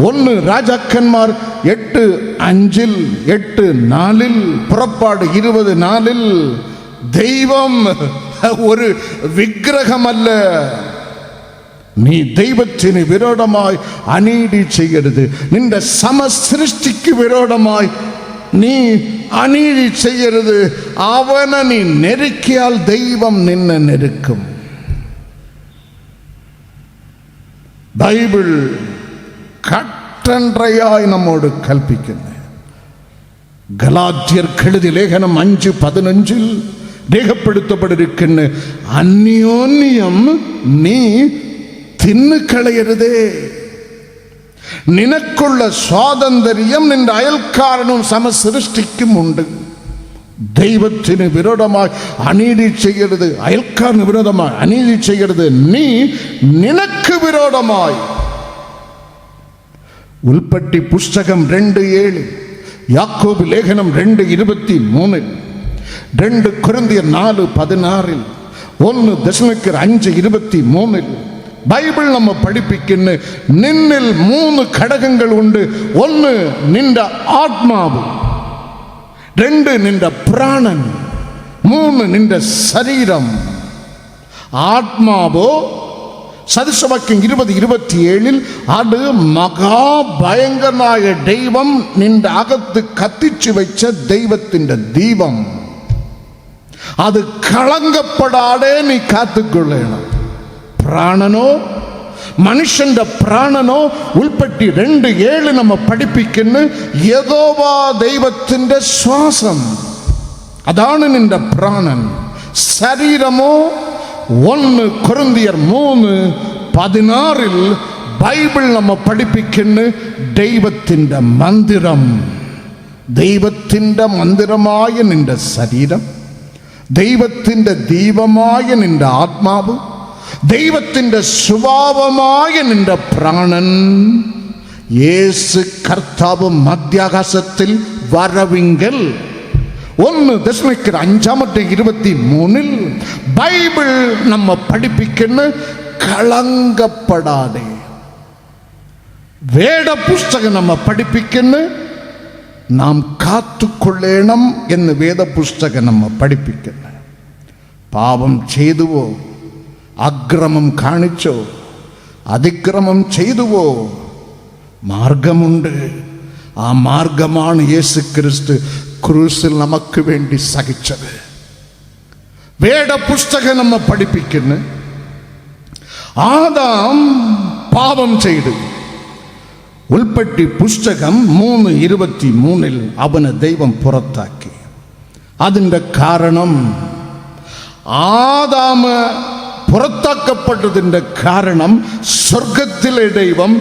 1 ராஜாக்கன்மார் 8:5, 8:4, புறப்பாடு 20:4. தெய்வம் ஒரு விக்கிரகம் அல்ல. நீ தெய்வத்தின் விரோதமாய் அநீதி செய்கிறது. நின்ற சம சிருஷ்டிக்கு விரோதமாய் நீ அநீதி செய்கிறது. அவனை நீ நெருக்கியால் தெய்வம் நின்ன நெருக்கும். பைபிள் கட்டன்றையாய் நம்மோடு கல்பிக்கின்ற கலாத்தியர் கெழுதி லேகனம் 5:15 ரேகப்படுத்தப்பட்டிருக்கின்ற அந்யோன்யம் நீ தின்னு களையறதே. நினக்குள்ள சுவாதந்திரியம் நின்ற அயல்காரனும் சம சிருஷ்டிக்கும் உண்டு. தெய்வத்தின் விரோதமாய் அநீதி செய்கிறது, அயல்காரன் விரோதமாய் அநீதி செய்கிறது. நீ நினக்கு விரோதமாய். உல்பட்டி புஸ்தகம் 2:7, யாக்கோபு லேகனம் 2:23, 2 கொரிந்தியர் 4:16, 1 தெசலோனிக்கர் 5:23. பைபிள் நம்ம படிப்பிக்கின்னு நின்னில் 3 கடகங்கள் உண்டு. 1 நின்ற ஆத்மாவு, 2 நின்ற பிராணன், 3 நின்ற சரீரம். ஆத்மாவோ சதுசவாக்கியம் 20:27 அது மகா பயங்கரனாய தெய்வம் நின்ற அகத்து கத்திச்சு வச்ச தெய்வத்தின் தீபம். அது களங்கப்படாதே நீ காத்துக்கொள்ளணும். பிராணனோ மனுஷன் பிராணனோ உள்பட்டி 2:7 நம்ம படிப்பிக்கின்னு யெகோவா தெய்வத்தின் சுவாசம் அதான நின்ற பிராணன். சரீரமோ 1 கொரிந்தியர் 3:16 பைபிள் நம்ம படிப்பிக்கின்னு தெய்வத்தின் மந்திரம். தெய்வத்தின் மந்திரமாய நின்ற சரீரம், தெய்வத்தின் தீபமாய நின்ற ஆத்மாவு, தெய்வத்தின் சுபாவமாய நின்ற பிராணன். இயேசு கர்த்தாவு மத்தியாகாசத்தில் வரவிங்கள். 1 தெசலோனிக்கர் 5:23 பைபிள் நம்ம படிப்பிக்கின்னு களங்கப்படாதே. வேத புஸ்தகம் நம்ம படிப்பிக்கின்னு நாம் காத்துக்கொள்ளேனம் என்று வேத புஸ்தகம் நம்ம படிப்பிக்கிற. பாவம் செய்துவோ, அக்கிரமம் காணிச்சோ, அதிக்கிரமம் செய்துவோ மார்க்கம் உண்டு. ஆ மார்க்கமான இயேசு கிறிஸ்து குருசில் நமக்கு வேண்டி சகிச்சது. வேத புஸ்தகம் நம்ம படிப்பிக்கின்னு ஆதாம் பாவம் செய்து உள்பட்டி புஸ்தகம் 3:23 அவனை தெய்வம் புறத்தாக்கி. அதின்ற காரணம் ஆதாம புறத்தாக்கப்பட்டதின்ற காரணம் சொர்க்கத்திலே தெய்வம்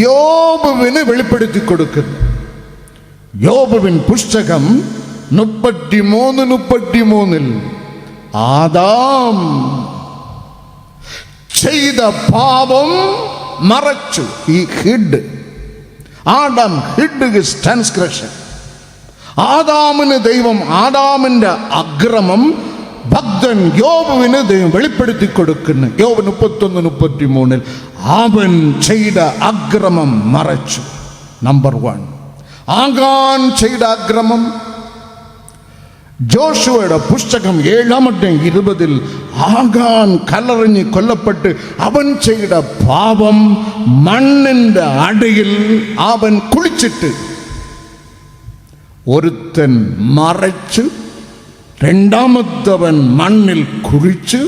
யோபுவினை வெளிப்படுத்தி கொடுக்கிறது. யோபுவின் புஸ்தகம் 33:33 ஆதாம் செய்த பாவம் மறைச்சு. he hid. Adam hid his transgression. ஆதாமின் தெய்வம் ஆதாமின் அக்கிரமம் பக்தன் யோபுவினை தெய்வம் வெளிப்படுத்தி கொடுக்குன்னு. யோபு 31:33 அவன் செய்த அக்கிரமம் மறைச்சு. நம்பர் 1 ஆகான் செய்த அக்கிரமம். ஜோஷுவோட புஸ்தகம் 7:20 ஆகான் கல்லறைஞ்சி கொல்லப்பட்டு அவன் செய்த பாவம் மண்ணின் அடியில் அவன் குளிச்சிட்டு ஒருத்தன் மறைச்சு, இரண்டாமத்தவன் மண்ணில் குளிச்சு,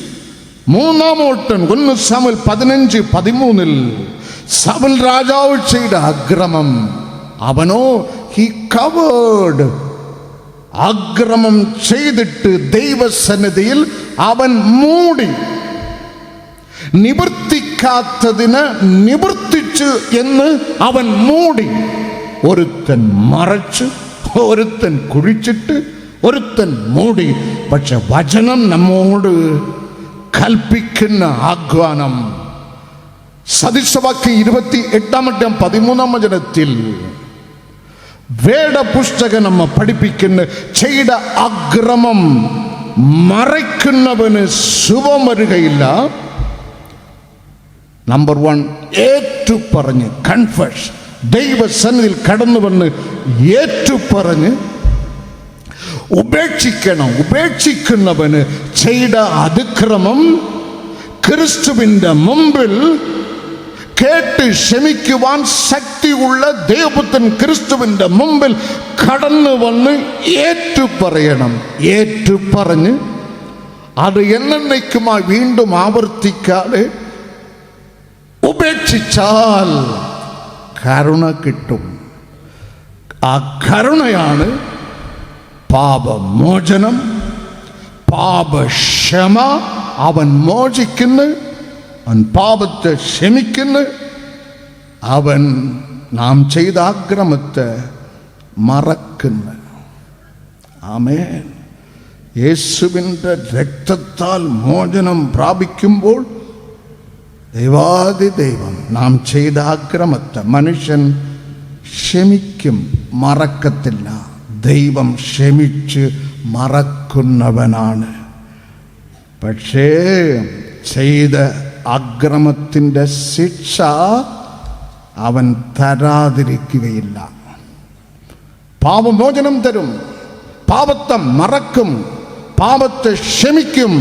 மூணாமோட்டன் 1 சாமுவேல் 15:13 சவுல் ராஜாவு செய்த அக்கிரமம். அவனோ he covered. அக்கிரமம் செய்துட்டு தெய்வ சந்நிதியில் அவன் மூடி நிவர்த்தி காத்ததின நிவர்த்திச்சு என்று அவன் மூடி. ஒருத்தன் மறைச்சு, ஒருத்தன் குளிச்சிட்டு, ஒருத்தன் மூடி. பட்ச வசனம் நம்மோடு கல்பிக்கின்ற ஆக்வானம். சதிசவாக்கு 28:13 வேட புஸ்தகம் நம்ம படிப்பிக்கின்ற செய்த அக்கிரமம் மறைக்கின்றவனு சுபம் வருகையில்ல. நம்பர் 1 ഏറ്റു പറഞ്ഞ് കൺഫസ് ദൈവസന്നിധിയിൽ കടന്നു വന്ന് ഏറ്റുപറഞ്ഞ് ഉപേക്ഷിക്കണം. ഉപേക്ഷിക്കുന്നവന് ചെയ്ത അതിക്രമം ക്രിസ്തുവിന്റെ മുമ്പിൽ കേട്ട് ക്ഷമിക്കുവാൻ ശക്തിയുള്ള ദൈവപുത്രൻ ക്രിസ്തുവിന്റെ മുമ്പിൽ കടന്നു വന്ന് ഏറ്റുപറയണം. ഏറ്റുപറഞ്ഞ് അത് എന്നേക്കുമായി വീണ്ടും ആവർത്തിക്കാതെ ഉപേക്ഷിച്ചാൽ കരുണ കിട്ടും. ആ കരുണയാണ് പാപമോചനം, പാപക്ഷമ. അവൻ മോചിക്കുന്നു, അവൻ പാപത്തെ ക്ഷമിക്കുന്നു, അവൻ നാം ചെയ്ത അക്രമത്തെ മറക്കുന്നു. ആമേൻ. യേശുവിൻ്റെ രക്തത്താൽ മോചനം പ്രാപിക്കുമ്പോൾ ദൈവാദി ദൈവം നാം ചെയ്ത അക്രമത്തെ മനുഷ്യൻ ക്ഷമിക്കും, മറക്കത്തില്ല. ദൈവം ക്ഷമിച്ച് മറക്കുന്നവനാണ്. പക്ഷേ ചെയ്ത അക്രമത്തിൻ്റെ ശിക്ഷ അവൻ തരാതിരിക്കുകയില്ല. പാപമോചനം തരും, പാപത്തെ മറക്കും, പാപത്തെ ക്ഷമിക്കും.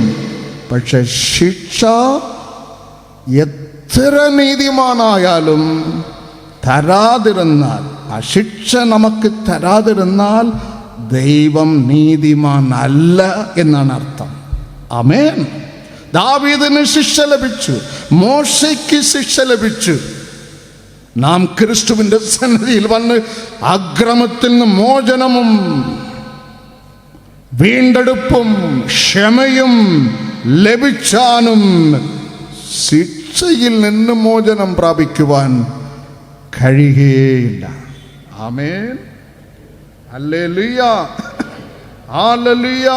പക്ഷെ ശിക്ഷ എത്ര നീതിമാനായാലും തരാതിരുന്നാൽ, ആ ശിക്ഷ നമുക്ക് തരാതിരുന്നാൽ ദൈവം നീതിമാൻ അല്ല എന്നാണ് അർത്ഥം. ആമേൻ. ദാവീദിന് ശിക്ഷ ലഭിച്ചു, മോശയ്ക്ക് ശിക്ഷ ലഭിച്ചു. നാം ക്രിസ്തുവിന്റെ സന്നിധിയിൽ വന്ന് അക്രമത്തിൽ നിന്ന് മോചനവും വീണ്ടെടുപ്പും ക്ഷമയും ലഭിച്ചാലും ശിക്ഷയിൽ നിന്ന് മോചനം പ്രാപിക്കുവാൻ കഴിയുകയില്ല. ആമേൻ. Hallelujah, hallelujah.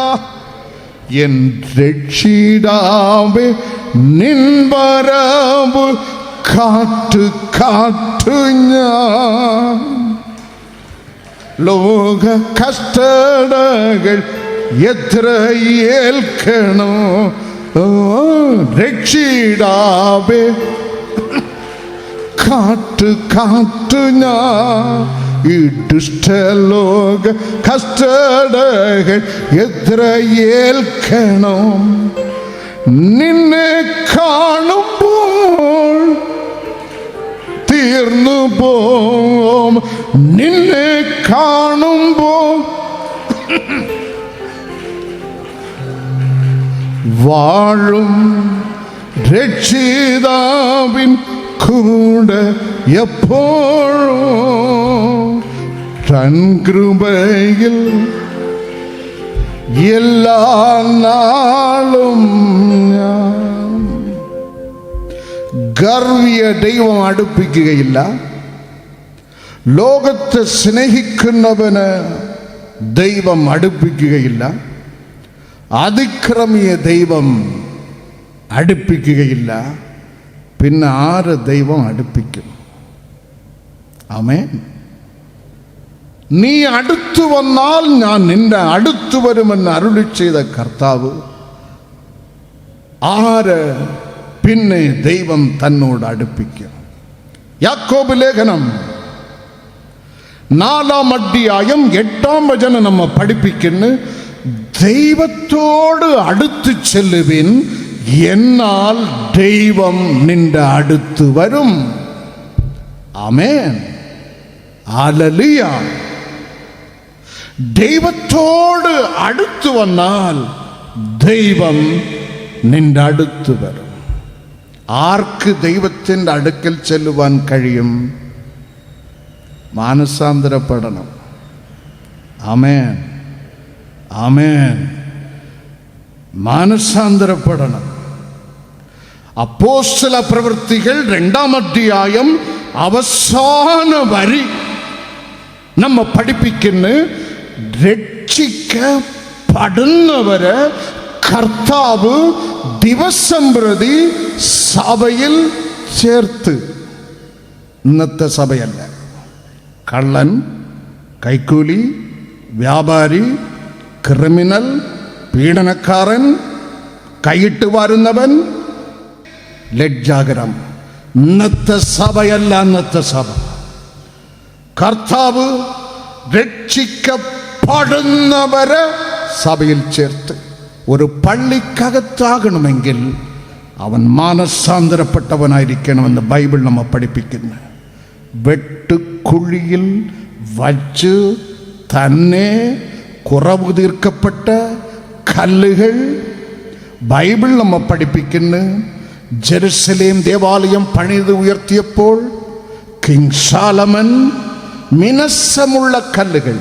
എൻ രക്ഷിതാവേ നിൻ വരവ് കാത്തു ഞാൻ, ലോക കഷ്ടതകൾ എത്ര ഏൽക്കണോ. രക്ഷിതാവേ കാത്തു ഞാൻ, ഈ ദുഷ്ടലോക കഷ്ടതകൾ എത്ര ഏൽക്കണം. നിന്നെ കാണുമ്പോൾ തീർന്നു പോം, നിന്നെ കാണുമ്പോൾ വാഴും രക്ഷിതാവിൻ കൂടെ എപ്പോഴും തൻ കൃപയിൽ എല്ലാ നാളും ഞാൻ. ഗർവിയ ദൈവം അടുപ്പിക്കുകയില്ല. ലോകത്തെ സ്നേഹിക്കുന്നവന് ദൈവം അടുപ്പിക്കുകയില്ല. അതിക്രമിയെ ദൈവം അടുപ്പിക്കുകയില്ല. പിന്നെ ആര് ദൈവം അടുപ്പിക്കും? ആമേൻ. നീ അടുത്തു വന്നാൽ ഞാൻ നിന്റെ അടുത്തു വരുമെന്ന് അരുളി ചെയ്ത കർത്താവ്, ആര് പിന്നെ ദൈവം തന്നോട് അടുപ്പിക്കും? യാക്കോബ് ലേഖനം 4-ാം അധ്യായം 8-ാം വചനം നമ്മെ പഠിപ്പിക്കുന്നു, ദൈവത്തോട് അടുത്ത് ചെല്ലുവിൻ, എന്നാൽ ദൈവം നിന്റെ അടുത്ത് വരും. ആമേൻ. ഹല്ലേലൂയ. ദൈവത്തോട് അടുത്ത് വന്നാൽ ദൈവം നിന്റെ അടുത്ത് വരും. ആർക്ക് ദൈവത്തിൻ്റെ അടുക്കൽ ചെല്ലുവാൻ കഴിയും? മാനസാന്തരപ്പെടണം. ആമേൻ, ആമേൻ. മാനസാന്തരപ്പെടണം. അപ്പോസ്തല പ്രവൃത്തികൾ 2-ാം അധ്യായം അവസാന വരി നമ്മെ പഠിപ്പിക്കുന്നു, രക്ഷിക്കപ്പെടുന്നവരെ കർത്താവ് ദിവസം പ്രതി സഭയിൽ ചേർത്ത്. ഇന്നത്തെ സഭയല്ല. കള്ളൻ, കൈക്കൂലി, വ്യാപാരി, ക്രിമിനൽ, പീഡനക്കാരൻ, കൈയിട്ട് വാരുന്നവൻ, ലജ്ജാകരം. ഇന്നത്തെ സഭയല്ല. ഇന്നത്തെ സഭ കർത്താവ് രക്ഷിക്കപ്പെടുന്നവരെ സഭയിൽ ചേർത്ത്. ഒരു പള്ളിക്കകത്താകണമെങ്കിൽ അവൻ മാനസാന്തരപ്പെട്ടവനായിരിക്കണമെന്ന് ബൈബിൾ നമ്മെ പഠിപ്പിക്കുന്നു. വെട്ടുക്കുഴിയിൽ വച്ച് തന്നെ കുറവ് തീർക്കപ്പെട്ട കല്ലുകൾ ബൈബിൾ നമ്മെ പഠിപ്പിക്കുന്നു. ജെറുസലേം ദേവാലയം പണിത് ഉയർത്തിയപ്പോൾ കിങ് ശലോമൻ മിനുസമുള്ള കല്ലുകൾ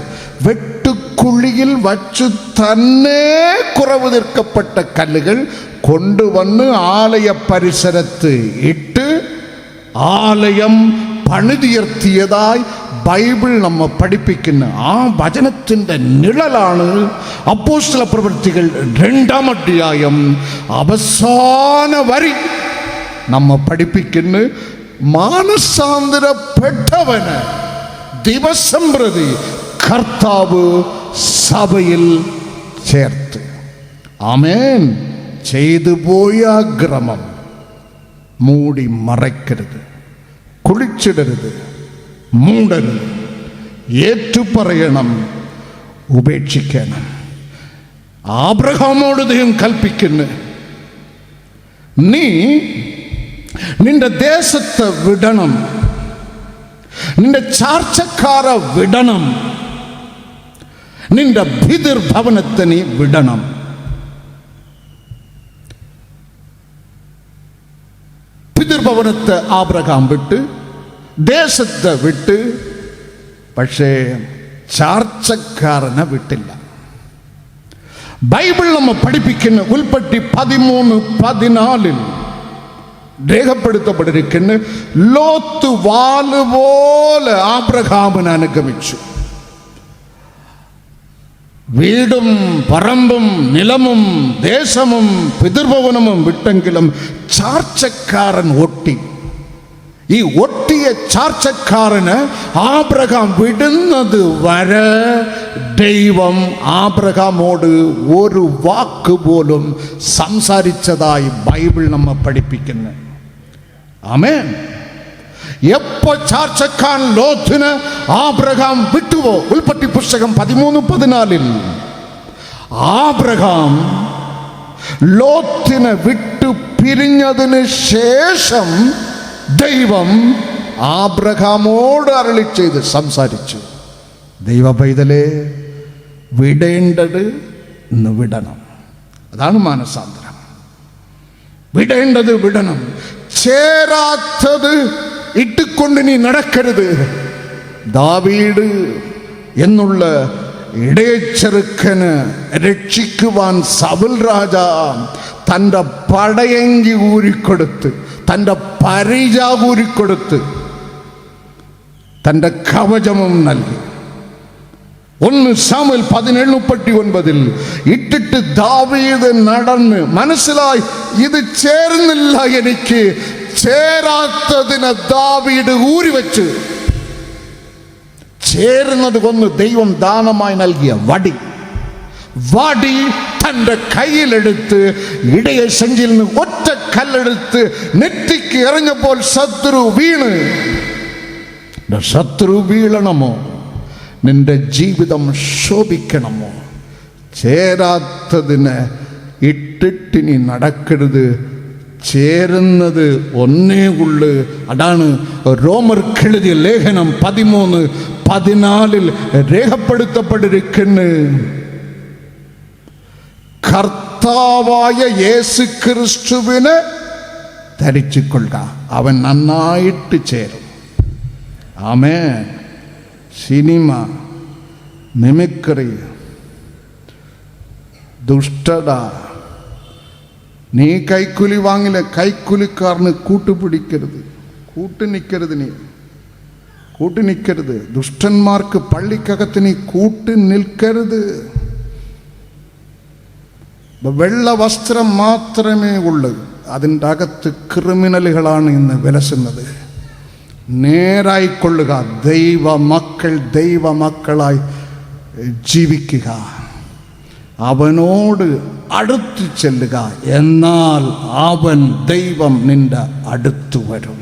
വെട്ടുക്കുഴിയിൽ വച്ചു തന്നെ കുറവ് തീർക്കപ്പെട്ട കല്ലുകൾ കൊണ്ടുവന്ന് ആലയ പരിസരത്ത് ഇട്ട് ആലയം പണിതുയർത്തിയതായി ബൈബിൾ നമ്മെ പഠിപ്പിക്കുന്ന ആ വചനത്തിൻ്റെ നിഴലാണ് അപ്പോസ്തല പ്രവൃത്തികൾ 2-ാം അധ്യായം അവസാന വരി നമ്മെ പഠിപ്പിക്കുന്ന മാനസാന്തരപ്പെട്ടവന് ദിവസം പ്രതി കർത്താവ് സഭയിൽ ചേർത്ത്. ആമേൻ. ചെയ്തു പോയ അക്രമം മൂടി മറയ്ക്കരുത്, കുളിച്ചിടരുത്, മൂടരുത്, ഏറ്റുപറയണം, ഉപേക്ഷിക്കണം. ആബ്രഹാമോട് ദൈവം കൽപ്പിക്കുന്നു, നീ നിന്റെ ദേശത്തെ വിടണം, നിന്റെ ചാർച്ചക്കാരെ വിടണം, നിന്റെ പിതൃഭവനത്തെ നീ വിടണം. പിതൃഭവനത്തെ ആബ്രഹാം വിട്ട്, ദേശത്തെ വിട്ട്, പക്ഷേ ചാർച്ചക്കാരനെ വിട്ടില്ല. ബൈബിൾ നമ്മെ പഠിപ്പിക്കുന്ന ഉൽപ്പത്തി 13:14 രേഖപ്പെടുത്തപ്പെട്ടിരിക്കുന്ന ലോത്ത് വാലുപോലെ ആബ്രഹാമിനെ അനുഗമിച്ചു. വീടും പറമ്പും നിലമും ദേശമും പിതൃഭവനവും വിട്ടെങ്കിലും ചാർച്ചക്കാരൻ ഒട്ടി. ഈ ഒട്ടിയ ചാർച്ചക്കാരന് ആബ്രഹാം വിടുന്നത് വരെ ദൈവം ആബ്രഹാമോട് ഒരു വാക്ക് പോലും സംസാരിച്ചതായി ബൈബിൾ നമ്മെ പഠിപ്പിക്കുന്നു. ആമേൻ. എപ്പോ ചാർച്ചക്കാരൻ ലോത്തിന് ആബ്രഹാം വിട്ടുവോ, ഉൽപ്പത്തി പുസ്തകം 13:14 ആബ്രഹാം ലോത്തിനെ വിട്ടു പിരിഞ്ഞതിന് ശേഷം ദൈവം ആബ്രഹാമോട് അരുളി ചെയ്ത് സംസാരിച്ചു, ദൈവ പൈതലേ, വിടേണ്ടത് ഇന്ന് വിടണം. അതാണ് മാനസാന്തരം. വിടേണ്ടത് വിടണം, ചേരാത്തത് ഇട്ടുകൊണ്ട് നീ നടക്കരുത്. ദാവീദ് എന്നുള്ള ഇടയച്ചെറുക്കന് രക്ഷിക്കുവാൻ സൗൽ രാജാ തൻ്റെ പടയങ്കി ഊരിക്കൊടുത്ത്, തൻ്റെ പരിച ഊരിക്കൊടുത്ത്, തൻ്റെ കവചവും നൽകി. 1 ശമൂവേൽ 17:39 ഇട്ടിട്ട് ദാവീദ് നടന്ന് മനസ്സിലായി, ഇത് ചേർന്നില്ല, എനിക്ക് ചേരാത്തതിനെ ദാവീദ് ഊരിവെച്ച് ചേരുന്നത് കൊന്ന് ദൈവം ദാനമായി നൽകിയ വടി തൻ്റെ കയ്യിലെടുത്ത് ഇടയ സഞ്ചിയിൽ നിന്ന് ഒറ്റ കല്ലെടുത്ത് നെറ്റിക്ക് എറിഞ്ഞപ്പോൾ ശത്രു വീഴണമോ, നിന്റെ ജീവിതം ശോഭിക്കണമോ, ചേരാത്തതിനെ ഇട്ടിട്ടിനി നടക്കരുത്. ചേരുന്നത് ഒന്നേ ഉള്ളു. അതാണ് റോമർക്കെഴുതിയ ലേഖനം 13:14 രേഖപ്പെടുത്തപ്പെട്ടിരിക്കുന്നു. കർത്താവായ യേശു ക്രിസ്തുവിനെ ധരിച്ചുകൊള്ളുക, അവൻ നന്നായിട്ട് ചേരും. ആമേൻ. സിനിമ, മിമിക്രി, ദുഷ്ടത, നീ കൈക്കൂലി വാങ്ങില്ല, കൈക്കൂലിക്കാരന് കൂട്ടുപിടിക്കരുത്, കൂട്ടു നിൽക്കരുത്. ദുഷ്ടന്മാർക്ക് പള്ളിക്കകത്ത് നീ കൂട്ടു നിൽക്കരുത്. വെള്ള വസ്ത്രം മാത്രമേ ഉള്ളൂ, അതിൻ്റെ അകത്ത് ക്രിമിനലുകളാണ് ഇന്ന് വിലസുന്നത്. നേരായിക്കൊള്ളുക, ദൈവമക്കളായി ജീവിക്കുക, അവനോട് അടുത്ത് ചെല്ലുക, എന്നാൽ അവൻ ദൈവം നിന്റെ അടുത്തു വരും.